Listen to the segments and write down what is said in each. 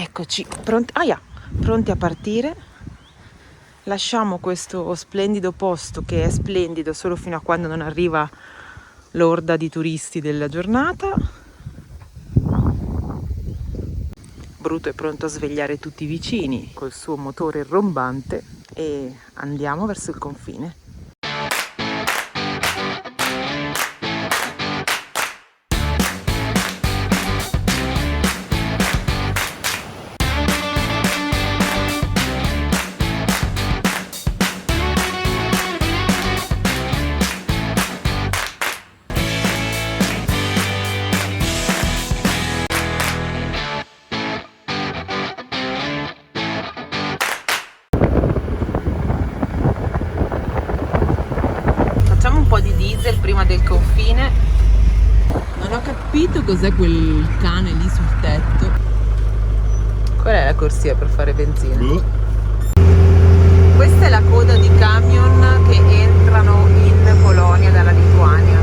Eccoci, pronti a partire. Lasciamo questo splendido posto, che è splendido solo fino a quando non arriva l'orda di turisti della giornata. Bruto è pronto a svegliare tutti i vicini col suo motore rombante e andiamo verso il confine. Diesel prima del confine. Non ho capito cos'è quel cane lì sul tetto. Qual è la corsia per fare benzina? Questa è la coda di camion che entrano in Polonia dalla Lituania.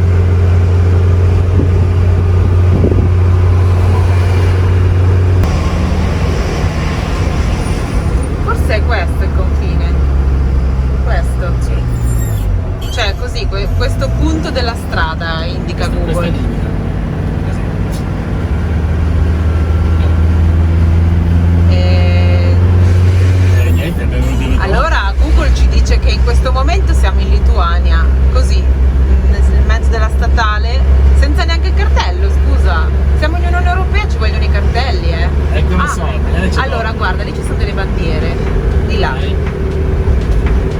Forse è questo il confine. Questo? Sì. Cioè così, questo punto della strada indica Google. Allora Google ci dice che in questo momento siamo in Lituania, così, nel mezzo della statale, senza neanche il cartello, scusa. Siamo in Unione Europea, ci vogliono i cartelli, allora guarda, lì ci sono delle bandiere, di là.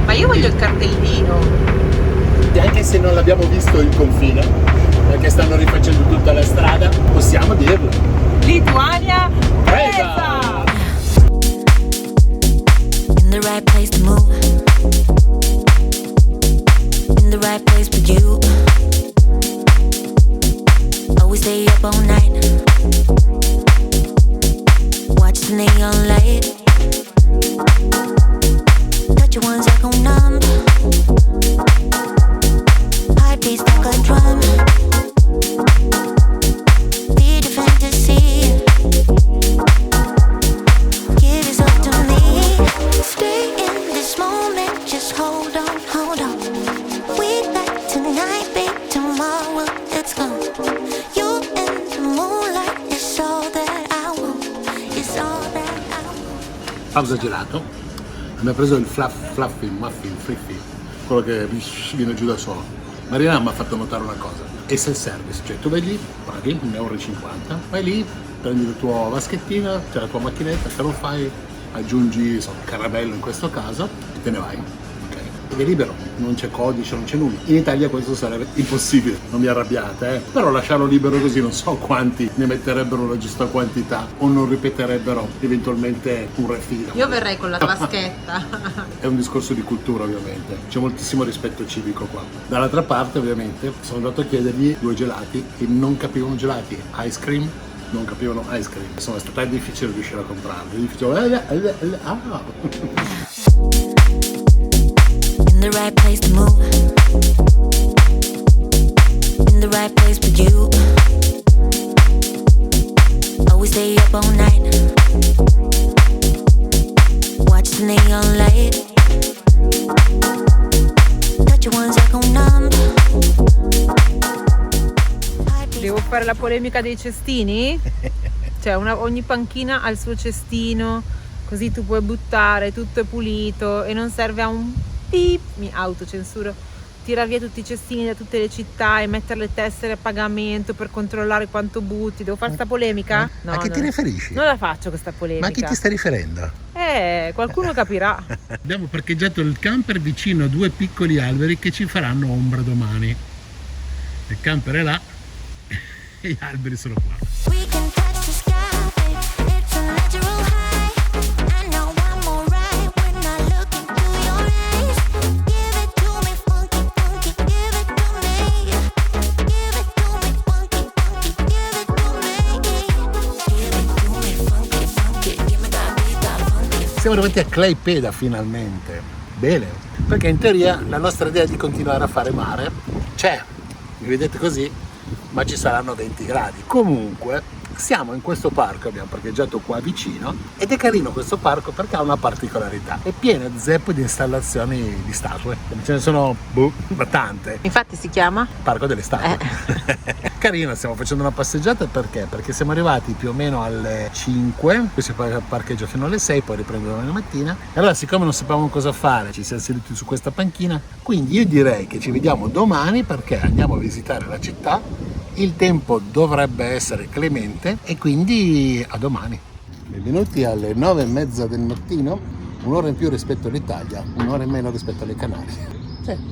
Ma io voglio il cartellino. Anche se non l'abbiamo visto il confine, perché stanno rifacendo tutta la strada, possiamo dirlo. Lituania presa! In the right place to move. In the right place for you. Always stay up all night. Watch the neon light. Touch your ones echo numb. Heartbeats like a drum. Be the fantasy. Give yourself to me. Stay in this moment. Just hold on, hold on. We like tonight, babe. Tomorrow it's gone. You in the moonlight. It's all that I want. It's all that I want. Pausa gelato. Abbiamo preso il fluffy, muffin, friffy, quello che viene giù da solo. Marina mi ha fatto notare una cosa, è self-service, cioè tu vai lì, paghi €1,50, vai lì, prendi la tua vaschettina, c'è la tua macchinetta, te lo fai, aggiungi il caramello in questo caso e te ne vai, ok? Ed è libero, non c'è codice, non c'è nulla. In Italia questo sarebbe impossibile, non vi arrabbiate, però lasciarlo libero così non so quanti ne metterebbero la giusta quantità o non ripeterebbero eventualmente un refilo. Io verrei con la vaschetta. È un discorso di cultura ovviamente, c'è moltissimo rispetto civico qua. Dall'altra parte ovviamente sono andato a chiedergli 2 gelati e non capivano gelati, ice cream, non capivano ice cream. Insomma è stato difficile riuscire a comprarli, In the right place to move. In the right place for you. Always stay up all night. Watch the neon light. Touch your ones echo numb. Devo fare la polemica dei cestini? Cioè ogni panchina ha il suo cestino, così tu puoi buttare, tutto è pulito e non serve a un pip, mi autocensuro, tirar via tutti i cestini da tutte le città e mettere le tessere a pagamento per controllare quanto butti. Devo fare sta polemica? No, a chi ti riferisci? Non la faccio questa polemica. Ma a chi ti stai riferendo? Qualcuno capirà. Abbiamo parcheggiato il camper vicino a 2 piccoli alberi che ci faranno ombra domani. Il camper è là e gli alberi sono qua. We can touch the sky, babe. It's a natural high. I know I'm alright when I look into your eyes. Give it to me, funky, funky. Give it to me. Give it to me, funky, funky. Give it to me. Give it to me, funky, funky. Give me that beat, that funky. Siamo arrivati a Klaipėda finalmente. Bene, perché in teoria la nostra idea di continuare a fare mare c'è. Mi vedete così? Ma ci saranno 20 gradi. Comunque Siamo in questo parco, abbiamo parcheggiato qua vicino ed è carino questo parco perché ha una particolarità, è pieno zeppo di installazioni di statue, ce ne sono tante. Infatti si chiama Parco delle statue. Carino, stiamo facendo una passeggiata perché siamo arrivati più o meno alle 5, qui si parcheggia fino alle 6, poi riprende domani mattina. E allora, siccome non sapevamo cosa fare, ci siamo seduti su questa panchina, quindi io direi che ci vediamo domani perché andiamo a visitare la città. Il tempo dovrebbe essere clemente e quindi a domani. Benvenuti alle 9:30 del mattino, un'ora in più rispetto all'Italia, un'ora in meno rispetto alle Canarie.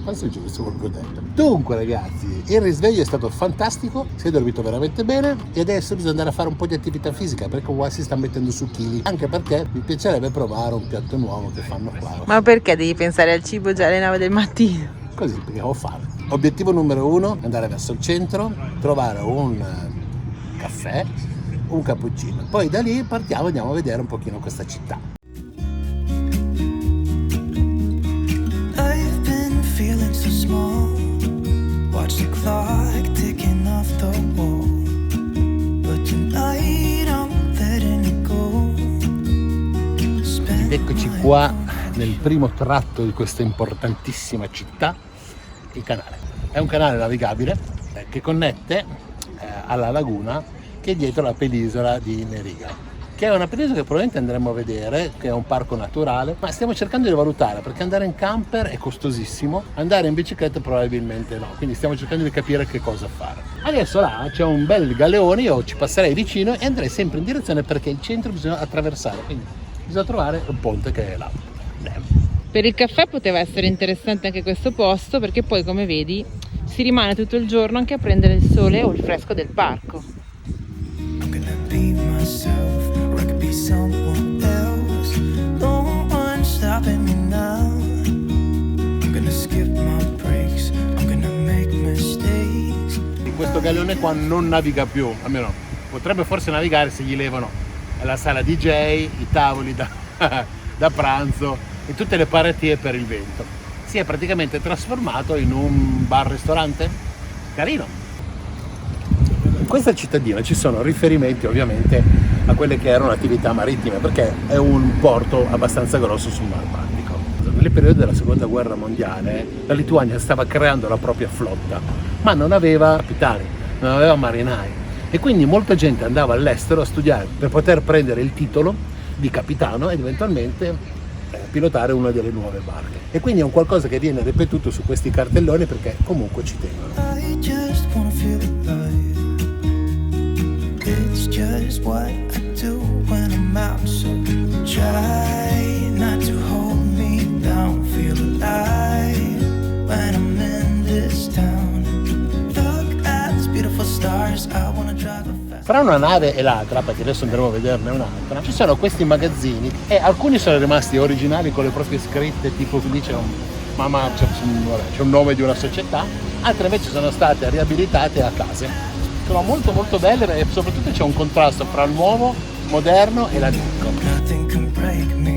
Questo è giusto, quello che ho detto. Dunque ragazzi, il risveglio è stato fantastico, si è dormito veramente bene e adesso bisogna andare a fare un po' di attività fisica perché qua si sta mettendo su chili, anche perché mi piacerebbe provare un piatto nuovo che fanno qua. Ma perché devi pensare al cibo già alle 9 del mattino? Così, perché ho fame. Obiettivo numero 1, andare verso il centro, trovare un caffè, un cappuccino. Poi da lì partiamo e andiamo a vedere un pochino questa città. I've been feeling so small. Watch the clock ticking off the wall. But tonight I'm letting it go. Ed eccoci qua nel primo tratto di questa importantissima città, il canale. È un canale navigabile che connette alla laguna che è dietro la penisola di Meriga, che è una penisola che probabilmente andremo a vedere, che è un parco naturale, ma stiamo cercando di valutare perché andare in camper è costosissimo, andare in bicicletta probabilmente no, quindi stiamo cercando di capire che cosa fare. Adesso là c'è un bel galeone, io ci passerei vicino e andrei sempre in direzione perché il centro bisogna attraversare, quindi bisogna trovare un ponte che è là. Per il caffè poteva essere interessante anche questo posto perché poi, come vedi, si rimane tutto il giorno anche a prendere il sole o il fresco del parco. I'm gonna be myself, or I could be someone else. No one's stopping me now. I'm gonna skip my breaks, I'm gonna make mistakes. Questo galeone qua non naviga più, almeno potrebbe forse navigare se gli levano la sala DJ, i tavoli da pranzo e tutte le paratie per il vento. Si è praticamente trasformato in un bar-ristorante carino. In questa cittadina ci sono riferimenti ovviamente a quelle che erano attività marittime perché è un porto abbastanza grosso sul Mar Baltico. Nel periodo della seconda guerra mondiale la Lituania stava creando la propria flotta ma non aveva capitani, non aveva marinai e quindi molta gente andava all'estero a studiare per poter prendere il titolo di capitano ed eventualmente pilotare una delle nuove barche. E quindi è un qualcosa che viene ripetuto su questi cartelloni perché comunque ci tengono. I just wanna feel alive. It's just what I do when I'm out, so try not to hold me down. Feel alive when I'm in this town. Look at these beautiful stars, I wanna drive a fast. Tra una nave e l'altra, perché adesso andremo a vederne un'altra, ci sono questi magazzini e alcuni sono rimasti originali con le proprie scritte, tipo lì c'è un nome di una società, altre invece sono state riabilitate a case. Sono molto molto belle e soprattutto c'è un contrasto fra il nuovo, moderno e l'antico. Nothing can break me.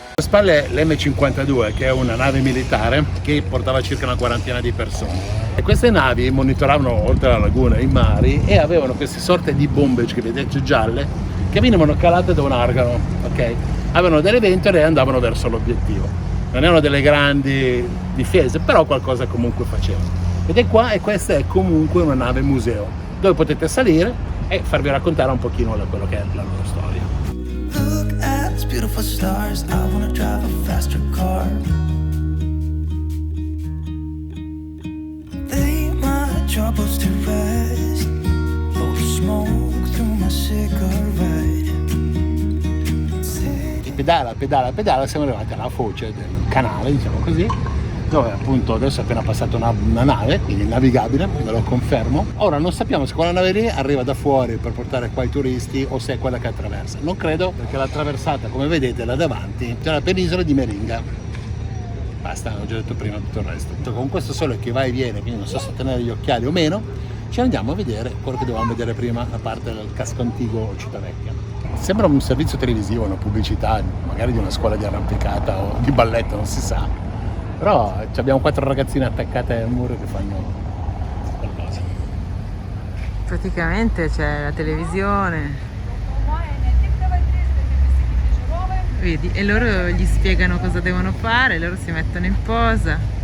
Alle spalle l'M52, che è una nave militare che portava circa una quarantina di persone. E queste navi monitoravano oltre la laguna i mari e avevano queste sorte di bombe che vedete gialle che venivano calate da un argano, ok? Avevano delle ventole e andavano verso l'obiettivo. Non erano delle grandi difese, però qualcosa comunque facevano. Ed è qua, e questa è comunque una nave museo, dove potete salire e farvi raccontare un pochino quello che è la loro storia. Look at these beautiful stars, I wanna drive a faster car. Lay my troubles to rest, blow the smoke through my cigarette. Pedala, siamo arrivati alla foce del canale, diciamo così, dove appunto adesso è appena passata una nave, quindi navigabile, ve lo confermo. Ora non sappiamo se quella nave lì arriva da fuori per portare qua i turisti o se è quella che attraversa. Non credo, perché l'ha attraversata, come vedete, là davanti c'è la penisola di Meringa. Basta, ho già detto prima tutto il resto. Con questo sole che va e viene, quindi non so se tenere gli occhiali o meno, ci andiamo a vedere quello che dovevamo vedere prima, la parte del casco antico Civitavecchia. Sembra un servizio televisivo, una pubblicità, magari di una scuola di arrampicata o di balletto, non si sa. Però abbiamo 4 ragazzine attaccate al muro che fanno qualcosa. Praticamente c'è la televisione. Vedi, e loro gli spiegano cosa devono fare, loro si mettono in posa.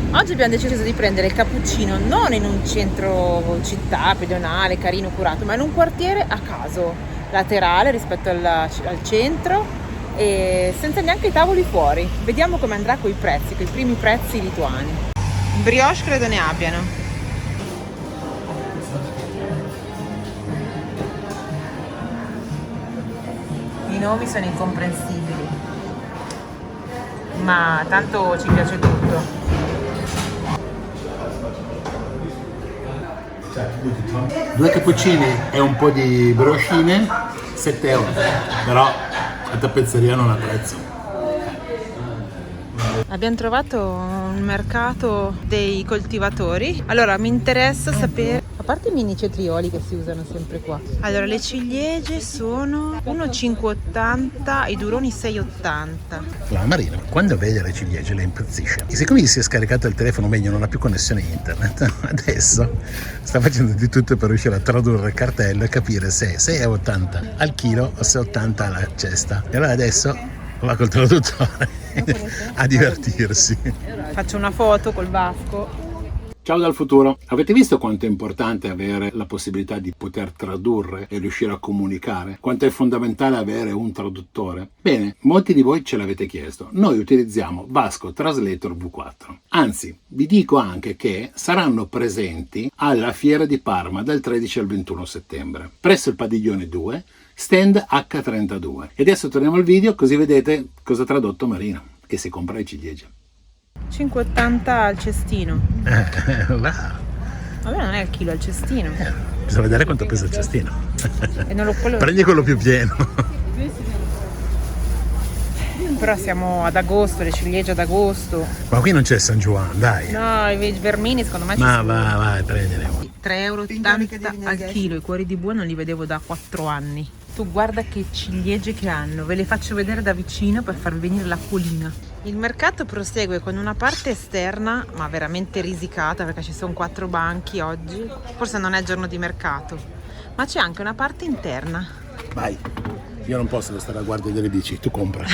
Oggi abbiamo deciso di prendere il cappuccino non in un centro città, pedonale, carino, curato, ma in un quartiere a caso, laterale rispetto al centro e senza neanche i tavoli fuori. Vediamo come andrà con i prezzi, con i primi prezzi lituani. Brioche credo ne abbiano. I nomi sono incomprensibili, ma tanto ci piace tutto. Due cappuccini e un po' di briochine, 7 euro, però la tappezzeria non ha prezzo. Abbiamo trovato un mercato dei coltivatori. Allora mi interessa sapere, a parte i mini cetrioli che si usano sempre qua. Allora le ciliegie sono 1,580, i duroni 6,80. La Marina, quando vede le ciliegie, le impazzisce. E siccome gli si è scaricato il telefono, meglio non ha più connessione internet, adesso sta facendo di tutto per riuscire a tradurre il cartello e capire se è 6,80 al chilo o 6,80 alla cesta. E allora adesso va col traduttore a divertirsi. Faccio una foto col Vasco. Ciao dal futuro. Avete visto quanto è importante avere la possibilità di poter tradurre e riuscire a comunicare? Quanto è fondamentale avere un traduttore? Bene, molti di voi ce l'avete chiesto. Noi utilizziamo Vasco Translator V4. Anzi, vi dico anche che saranno presenti alla Fiera di Parma dal 13 al 21 settembre, presso il Padiglione 2, stand H32. E adesso torniamo al video così vedete cosa ha tradotto Marina, che si compra le ciliegie. 5,80 al cestino. Va. Vabbè, non è il chilo, è il cestino. Bisogna vedere quanto pesa il cestino. E non lo quello... Prendi quello più pieno. Però siamo ad agosto, le ciliegie ad agosto. Ma qui non c'è San Juan, dai. No, i vermini secondo me ci Ma sono. vai, prendine. 3,80 € al chilo, i cuori di bue non li vedevo da 4 anni. Tu guarda che ciliegie che hanno, ve le faccio vedere da vicino per far venire l'acquolina. Il mercato prosegue con una parte esterna, ma veramente risicata perché ci sono 4 banchi oggi. Forse non è giorno di mercato, ma c'è anche una parte interna. Vai, io non posso stare a guardia delle bici, tu compra.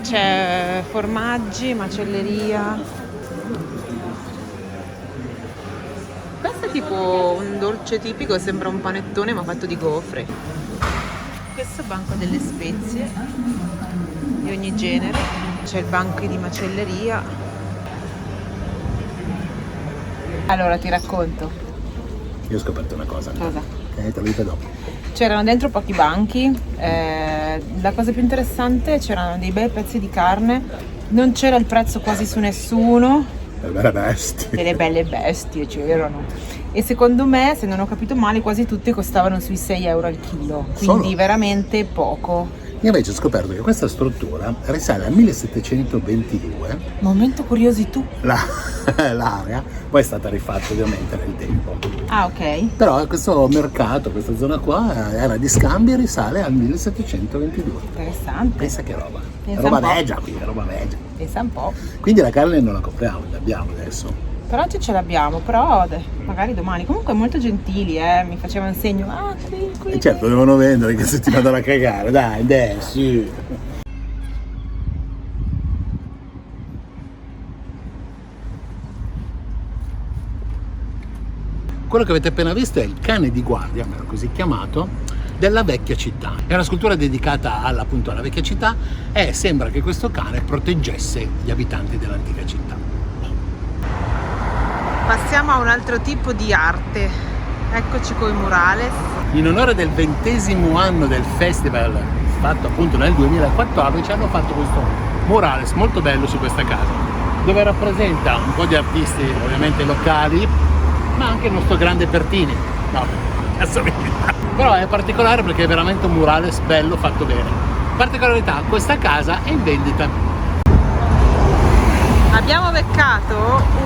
C'è formaggi, macelleria. Questo è tipo un dolce tipico, sembra un panettone ma fatto di gofre. Questo banco delle spezie di ogni genere. C'è il banco di macelleria. Allora ti racconto. Io ho scoperto una cosa. Cosa? Te lo dico dopo. C'erano dentro pochi banchi, la cosa più interessante, c'erano dei bei pezzi di carne, non c'era il prezzo quasi su nessuno, Le belle bestie. delle belle bestie c'erano, e secondo me, se non ho capito male, quasi tutte costavano sui 6 € al chilo, quindi Solo? veramente poco. Io invece ho scoperto che questa struttura risale al 1722, Momento curiosi tu. l'area, poi è stata rifatta ovviamente nel tempo. Ah, ok. Però questo mercato, questa zona qua, era di scambi e risale al 1722. Interessante. Pensa che roba. Pensa Roba un po'. vegia qui, roba vegia. Pensa un po'. Quindi la carne non la compriamo, l'abbiamo adesso. Per oggi ce l'abbiamo, però magari domani. Comunque molto gentili, mi facevano segno. Ah, qui. E certo, devono vendere che se ti mandano a cagare, dai, sì. Quello che avete appena visto è il cane di guardia, almeno così chiamato, della vecchia città. È una scultura dedicata appunto alla vecchia città e sembra che questo cane proteggesse gli abitanti dell'antica città. Passiamo a un altro tipo di arte. Eccoci con i murales. In onore del 20° anno del festival, fatto appunto nel 2014, hanno fatto questo murales molto bello su questa casa, dove rappresenta un po' di artisti ovviamente locali, ma anche il nostro grande Pertini. No, assomiglia. Però è particolare perché è veramente un murales bello, fatto bene. Particolarità, questa casa è in vendita. Abbiamo beccato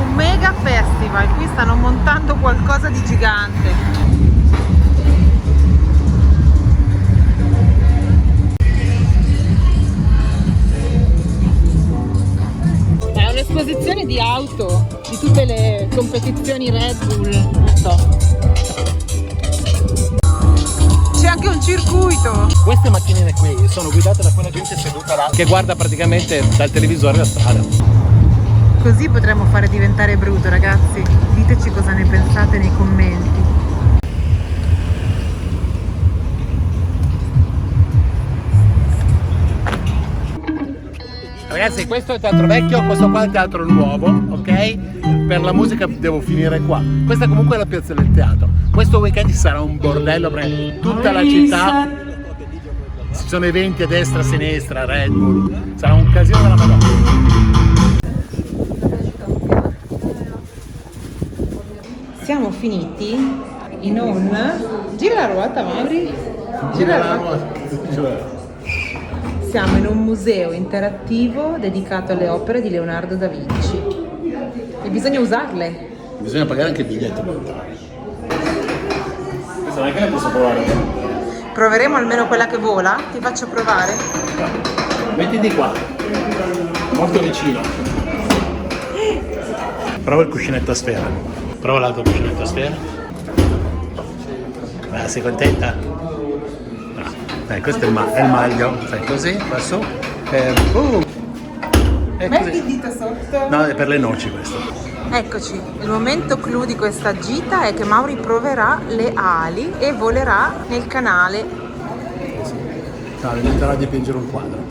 un mega festival, qui stanno montando qualcosa di gigante. È un'esposizione di auto, di tutte le competizioni Red Bull, non so. C'è anche un circuito. Queste macchinine qui sono guidate da quella gente seduta là che guarda praticamente dal televisore la strada. Così potremmo fare diventare Bruto, ragazzi. Diteci cosa ne pensate nei commenti. Ragazzi, questo è il teatro vecchio, questo qua è il teatro nuovo, ok? Per la musica devo finire qua. Questa comunque è la piazza del teatro. Questo weekend ci sarà un bordello perché tutta la città, ci sono eventi a destra, a sinistra, Red Bull, sarà un casino della Madonna. Siamo finiti in un... Gira la ruota, Mauri. Gira la ruota. Siamo in un museo interattivo dedicato alle opere di Leonardo da Vinci. E bisogna usarle. Bisogna pagare anche il biglietto. Questa non è che la posso provare. Proveremo almeno quella che vola. Ti faccio provare. Metti di qua. Molto vicino. Prova il cuscinetto a sfera. Prova l'altro cuscinetto a sfera. Sei contenta? No. Dai, questo è il maglio. Fai così, va su. E così. Metti il dito sotto. No, è per le noci questo. Eccoci, il momento clou di questa gita è che Mauri proverà le ali e volerà nel canale. No, diventerà di dipingere un quadro.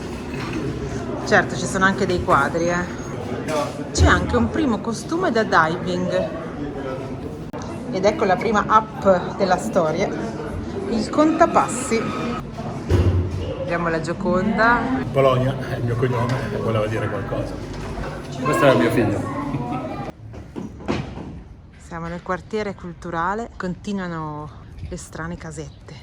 Certo, ci sono anche dei quadri, C'è anche un primo costume da diving. Ed ecco la prima app della storia, il contapassi. Abbiamo la Gioconda. Bologna è il mio cognome, voleva dire qualcosa. Questo è il mio figlio. Siamo nel quartiere culturale, continuano le strane casette.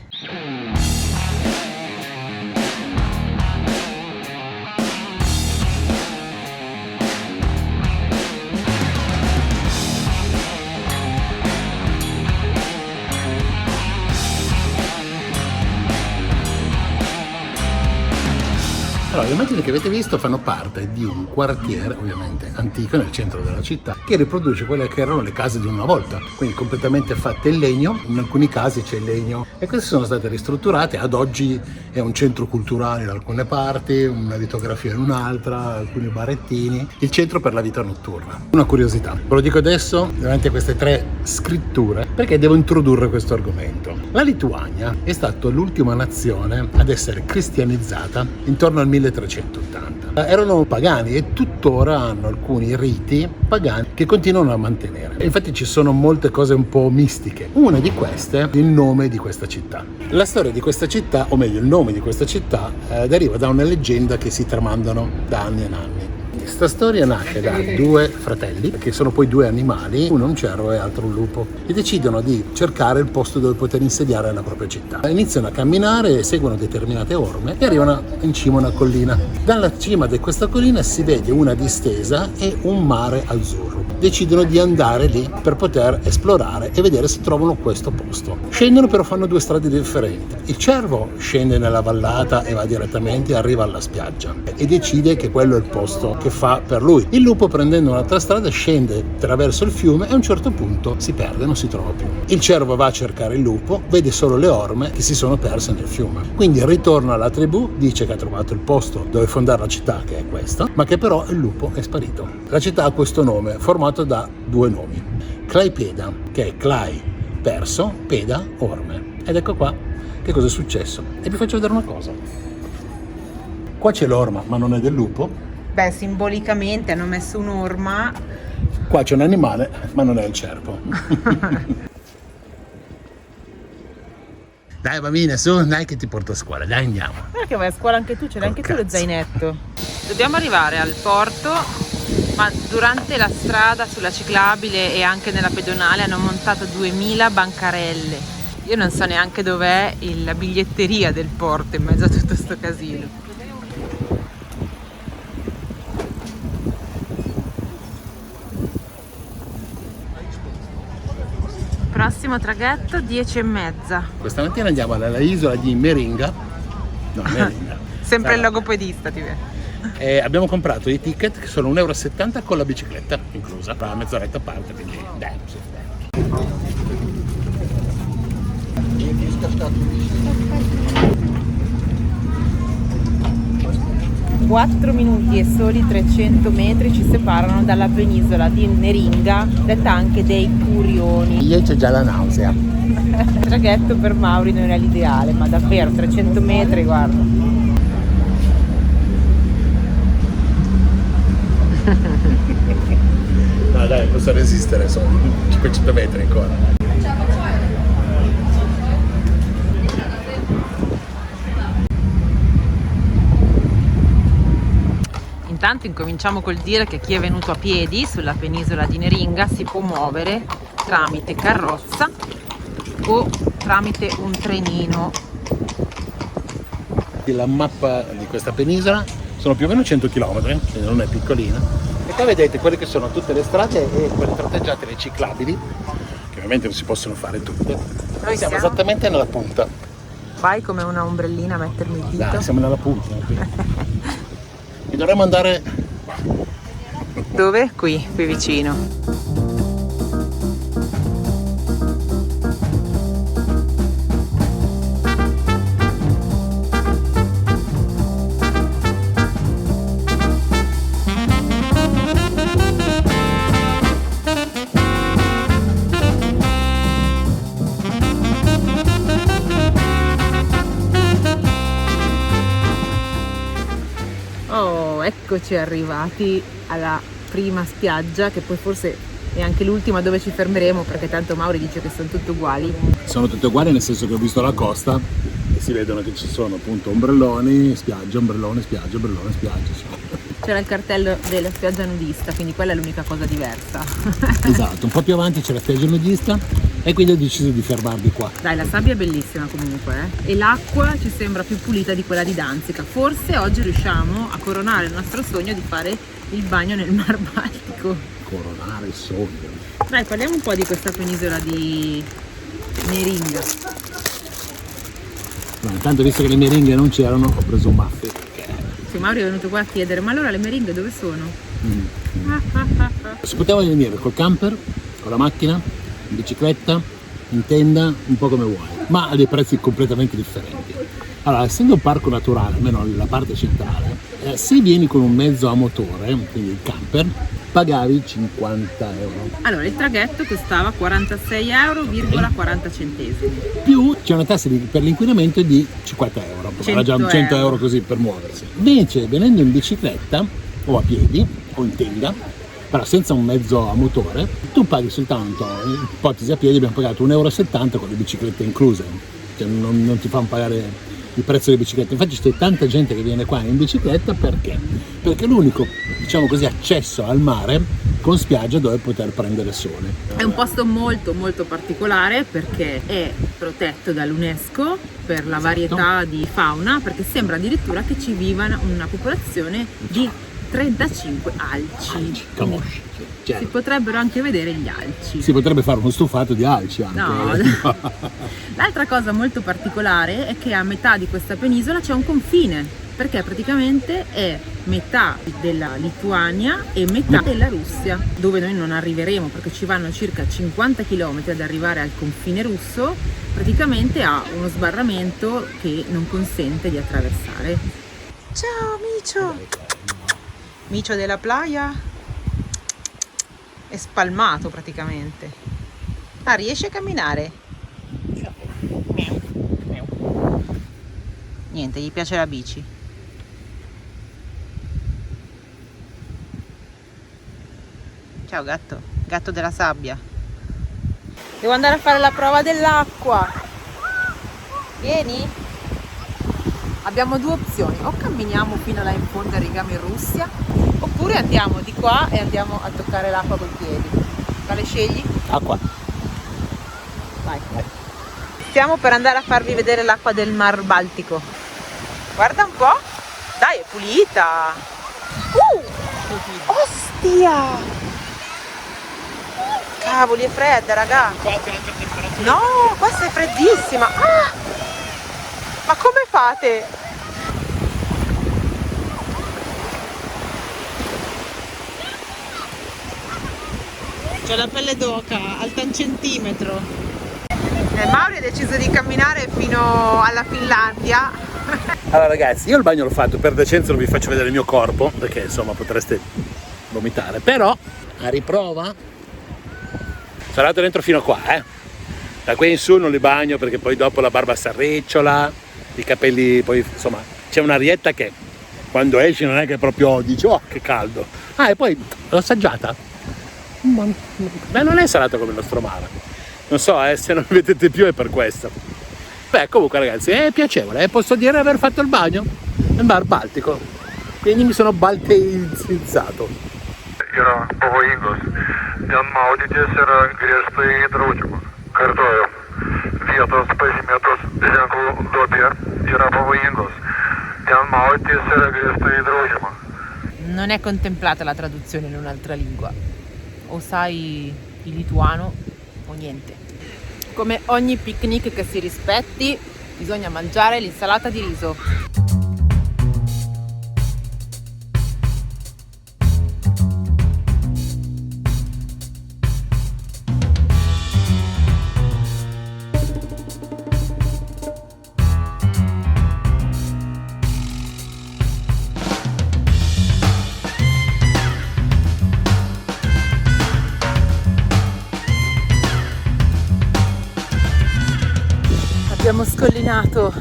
Allora, le immagini che avete visto fanno parte di un quartiere, ovviamente antico, nel centro della città, che riproduce quelle che erano le case di una volta, quindi completamente fatte in legno, in alcuni casi c'è il legno, e queste sono state ristrutturate, ad oggi è un centro culturale in alcune parti, una litografia in un'altra, alcuni barettini, il centro per la vita notturna. Una curiosità, ve lo dico adesso, davanti a queste tre scritture, perché devo introdurre questo argomento. La Lituania è stata l'ultima nazione ad essere cristianizzata intorno al 1380. Erano pagani e tuttora hanno alcuni riti pagani che continuano a mantenere. E infatti ci sono molte cose un po' mistiche. Una di queste è il nome di questa città. La storia di questa città, o meglio il nome di questa città, deriva da una leggenda che si tramandano da anni e anni. Questa storia nasce da due fratelli, che sono poi due animali, uno un cervo e l'altro un lupo, e decidono di cercare il posto dove poter insediare la propria città. Iniziano a camminare, seguono determinate orme e arrivano in cima a una collina. Dalla cima di questa collina si vede una distesa e un mare azzurro. Decidono di andare lì per poter esplorare e vedere se trovano questo posto. Scendono, però fanno due strade differenti. Il cervo scende nella vallata e va direttamente, arriva alla spiaggia e decide che quello è il posto che fa per lui. Il lupo, prendendo un'altra strada, scende attraverso il fiume e a un certo punto si perde, non si trova più. Il cervo va a cercare il lupo, vede solo le orme che si sono perse nel fiume. Quindi ritorna alla tribù, dice che ha trovato il posto dove fondare la città, che è questa, ma che però il lupo è sparito. La città ha questo nome, formato da due nomi. Klaipėda, che è Klai, perso, Peda, orme. Ed ecco qua che cosa è successo. E vi faccio vedere una cosa. Qua c'è l'orma, ma non è del lupo. Beh, simbolicamente hanno messo un'orma Qua c'è un animale, ma non è il cervo. Dai bambine, su, dai che ti porto a scuola, dai andiamo. Perché vai a scuola anche tu, ce l'hai anche tu lo Cazzo. zainetto. Dobbiamo arrivare al porto, ma durante la strada sulla ciclabile e anche nella pedonale hanno montato 2000 bancarelle. Io non so neanche dov'è la biglietteria del porto in mezzo a tutto sto casino. Prossimo traghetto 10:30. Questa mattina andiamo alla isola di Meringa. No, Meringa. Sempre il Sarà. logopedista, ti vedo. E abbiamo comprato i ticket che sono 1,70 € con la bicicletta inclusa, tra mezz'oretta a parte, quindi dai, sì, dai. 4 minuti e soli 300 metri ci separano dalla penisola di Meringa, detta anche dei Curioni. Io c'è già la nausea. Il traghetto per Mauri non è l'ideale, ma davvero 300 metri, guarda. No dai, posso resistere, sono 500 metri ancora. Intanto incominciamo col dire che chi è venuto a piedi sulla penisola di Meringa si può muovere tramite carrozza o tramite un trenino. La mappa di questa penisola sono più o meno 100 km, quindi non è piccolina. E qua vedete quelle che sono tutte le strade e quelle tratteggiate, le ciclabili, che ovviamente non si possono fare tutte. Noi siamo esattamente nella punta. Vai come una ombrellina a mettermi il dito. Dai, siamo nella punta. E dovremmo andare. Dove? Qui vicino. Oh, eccoci arrivati alla prima spiaggia, che poi forse è anche l'ultima dove ci fermeremo, perché tanto Mauri dice che sono tutte uguali. Sono tutte uguali, nel senso che ho visto la costa e si vedono che ci sono appunto ombrelloni, spiaggia, ombrellone, spiaggia, ombrellone, spiaggia. C'era il cartello della spiaggia nudista, quindi quella è l'unica cosa diversa. Esatto, un po' più avanti c'è la spiaggia nudista e quindi ho deciso di fermarmi qua. Dai, la sabbia è bellissima comunque, eh? E l'acqua ci sembra più pulita di quella di Danzica. Forse oggi riusciamo a coronare il nostro sogno di fare il bagno nel Mar Baltico. Coronare il sogno. Dai, parliamo un po' di questa penisola di Meringa. No, intanto visto che le meringhe non c'erano, ho preso un muffin. Sì, Mauri è venuto qua a chiedere, ma allora le meringhe dove sono? Si poteva venire col camper, con la macchina, in bicicletta, in tenda, un po' come vuoi, ma a dei prezzi completamente differenti. Allora, essendo un parco naturale, almeno la parte centrale, se vieni con un mezzo a motore, quindi il camper, pagavi 50 euro. Allora, il traghetto costava 46,40 €. Più c'è una tassa per l'inquinamento di 50 euro, era già 100 euro così per muoversi. Invece venendo in bicicletta o a piedi o in tenda, però senza un mezzo a motore, tu paghi soltanto, in ipotesi a piedi abbiamo pagato 1,70 € con le biciclette incluse, cioè non ti fanno pagare il prezzo delle biciclette. Infatti c'è tanta gente che viene qua in bicicletta perché è l'unico, diciamo così, accesso al mare con spiaggia dove poter prendere sole. È un posto molto molto particolare perché è protetto dall'UNESCO per la varietà di fauna, perché sembra addirittura che ci viva una popolazione di 35 alci. Camosci, Si cioè, potrebbero anche vedere gli alci. si potrebbe fare uno stufato di alci anche. No. L'altra cosa molto particolare è che a metà di questa penisola c'è un confine, perché praticamente è metà della Lituania e metà della Russia, dove noi non arriveremo perché ci vanno circa 50 km ad arrivare al confine russo. Praticamente ha uno sbarramento che non consente di attraversare. Ciao Micio! Micio della playa è spalmato praticamente. Ah, riesce a camminare? Niente, gli piace la bici. Ciao gatto, gatto della sabbia. Devo andare a fare la prova dell'acqua. Vieni? Abbiamo due opzioni, o camminiamo fino là in fondo e arriviamo in Russia, oppure andiamo di qua e andiamo a toccare l'acqua coi piedi. Quale scegli? Acqua. Vai. Stiamo per andare a farvi vedere l'acqua del Mar Baltico. Guarda un po'. Dai, è pulita. Ostia! Cavoli, è fredda, raga. No, questa è freddissima. Ah! Ma come fate? C'ho la pelle d'oca, alta un centimetro. Mauri ha deciso di camminare fino alla Finlandia. Allora ragazzi, io il bagno l'ho fatto, per decenza non vi faccio vedere il mio corpo, perché insomma potreste vomitare, però a riprova sono andato dentro fino qua, da qui in su non li bagno perché poi dopo la barba si arricciola, i capelli, poi insomma c'è un'arietta che quando esci non è che proprio dici oh che caldo, e poi l'ho assaggiata, beh non è salata come il nostro mare, non so se non mi vedete più è per questo. Beh comunque ragazzi è piacevole, posso dire di aver fatto il bagno nel Mar Baltico, quindi mi sono balteizzato. Yra pavojingos. Ten maudytis yra griežtai draudžiama. Kartoju, vietos pažymėtos ženklų duobė yra pavojingos. Ten maudytis yra griežtai draudžiama. Non è contemplata la traduzione in un'altra lingua. O sai il lituano o niente. Come ogni picnic che si rispetti, bisogna mangiare l'insalata di riso. Abbiamo scollinato,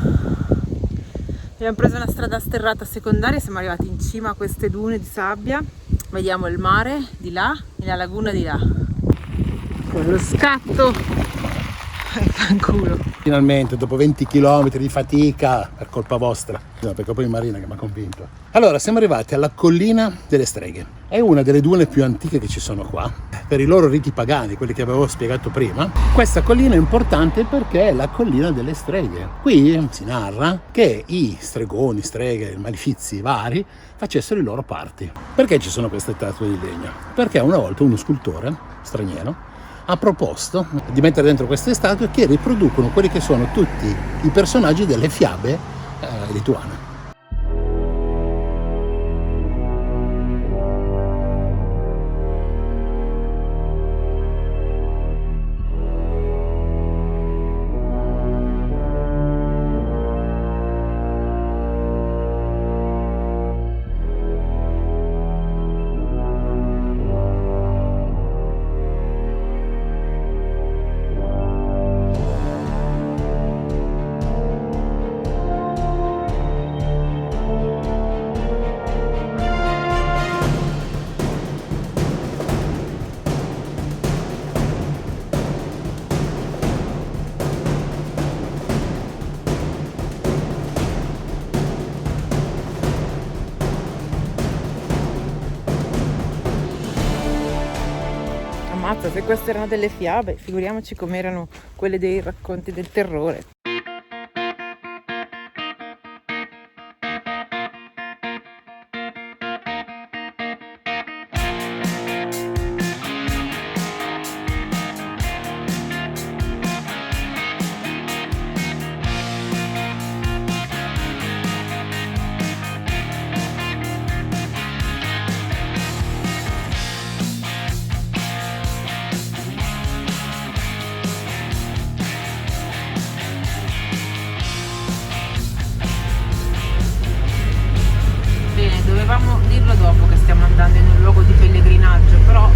abbiamo preso una strada sterrata secondaria, siamo arrivati in cima a queste dune di sabbia, vediamo il mare di là e la laguna di là. Con lo scatto e fanculo. Finalmente dopo 20 km di fatica, per colpa vostra, no, perché poi Marina che mi ha convinto. Allora siamo arrivati alla collina delle streghe, è una delle dune più antiche che ci sono qua, per i loro riti pagani, quelli che avevo spiegato prima. Questa collina è importante perché è la collina delle streghe. Qui si narra che i stregoni, streghe, malefizi vari facessero i loro party. Perché ci sono queste statue di legno? Perché una volta uno scultore straniero ha proposto di mettere dentro queste statue che riproducono quelli che sono tutti i personaggi delle fiabe lituane. Ammazza, se queste erano delle fiabe, figuriamoci com'erano quelle dei racconti del terrore. Dovevamo dirlo dopo che stiamo andando in un luogo di pellegrinaggio, però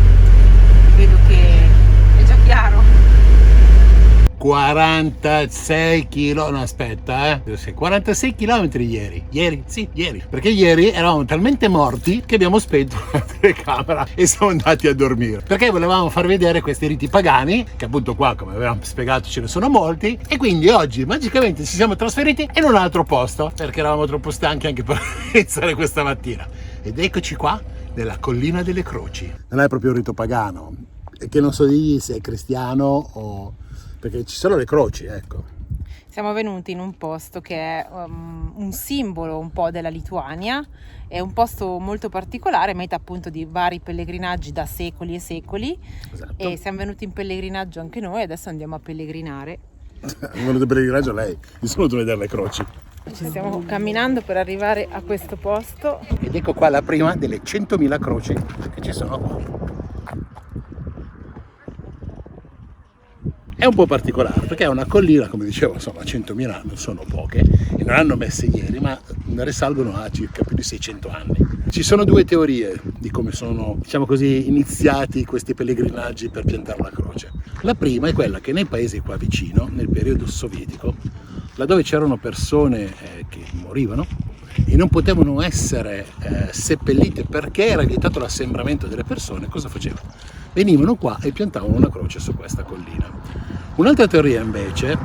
vedo che è già chiaro. 46 km, no aspetta, 46 km ieri, sì, ieri, perché ieri eravamo talmente morti che abbiamo spento la telecamera e siamo andati a dormire, perché volevamo far vedere questi riti pagani, che appunto qua, come avevamo spiegato, ce ne sono molti, e quindi oggi magicamente ci siamo trasferiti in un altro posto, perché eravamo troppo stanchi anche per iniziare questa mattina. Ed eccoci qua, nella Collina delle Croci. Non è proprio un rito pagano, e che non so dirgli se è cristiano o... perché ci sono le croci, ecco. Siamo venuti in un posto che è un simbolo un po' della Lituania, è un posto molto particolare, meta appunto di vari pellegrinaggi da secoli e secoli. Esatto. E siamo venuti in pellegrinaggio anche noi, adesso andiamo a pellegrinare. È venuto in pellegrinaggio lei, io sono venuto a vedere le croci. Ci stiamo camminando per arrivare a questo posto. Ed ecco qua la prima delle 100.000 croci che ci sono qua. È un po' particolare perché è una collina, come dicevo, insomma 100.000 non sono poche e non hanno messe ieri, ma risalgono a circa più di 600 anni. Ci sono due teorie di come sono, diciamo così, iniziati questi pellegrinaggi per piantare la croce. La prima è quella che nei paesi qua vicino, nel periodo sovietico, laddove c'erano persone che morivano e non potevano essere seppellite perché era vietato l'assembramento delle persone, cosa facevano? Venivano qua e piantavano una croce su questa collina. Un'altra teoria invece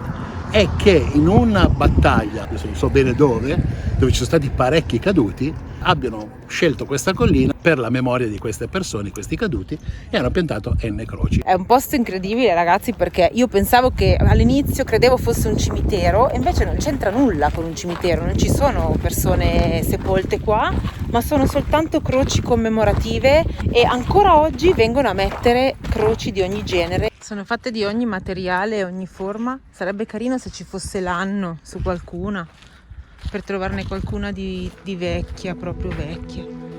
è che in una battaglia, adesso non so bene dove ci sono stati parecchi caduti, abbiano scelto questa collina per la memoria di queste persone, questi caduti, e hanno piantato N croci. È un posto incredibile, ragazzi, perché io pensavo che all'inizio credevo fosse un cimitero e invece non c'entra nulla con un cimitero, non ci sono persone sepolte qua, ma sono soltanto croci commemorative e ancora oggi vengono a mettere croci di ogni genere. Sono fatte di ogni materiale, ogni forma. Sarebbe carino se ci fosse l'anno su qualcuna, per trovarne qualcuna di vecchia, proprio vecchia.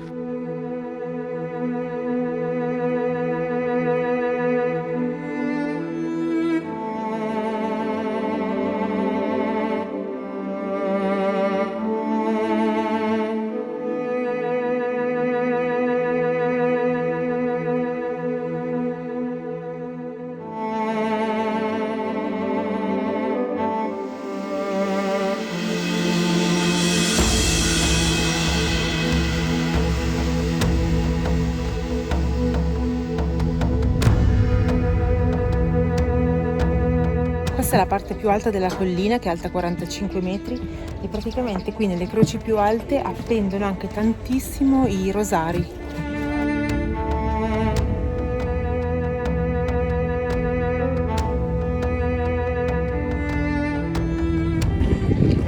Questa è la parte più alta della collina, che è alta 45 metri, e praticamente qui nelle croci più alte appendono anche tantissimo i rosari.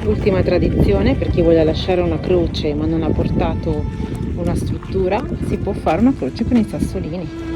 Ultima tradizione, per chi vuole lasciare una croce ma non ha portato una struttura, si può fare una croce con i sassolini.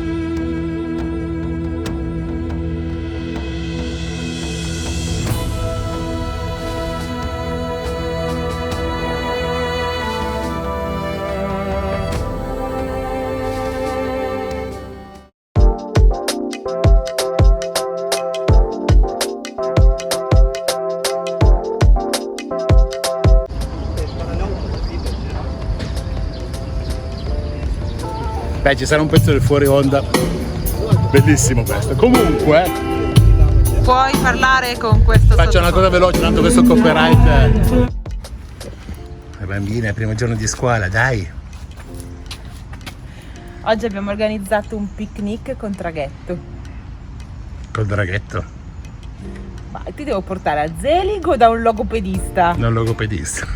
Beh, ci sarà un pezzo del fuori onda, bellissimo questo. Comunque Puoi parlare con questo faccio una cosa veloce, tanto questo copyright. Le bambine, primo giorno di scuola, dai. Oggi abbiamo organizzato un picnic con traghetto. Col draghetto, Ma ti devo portare a Zelig o da un logopedista? non logopedista.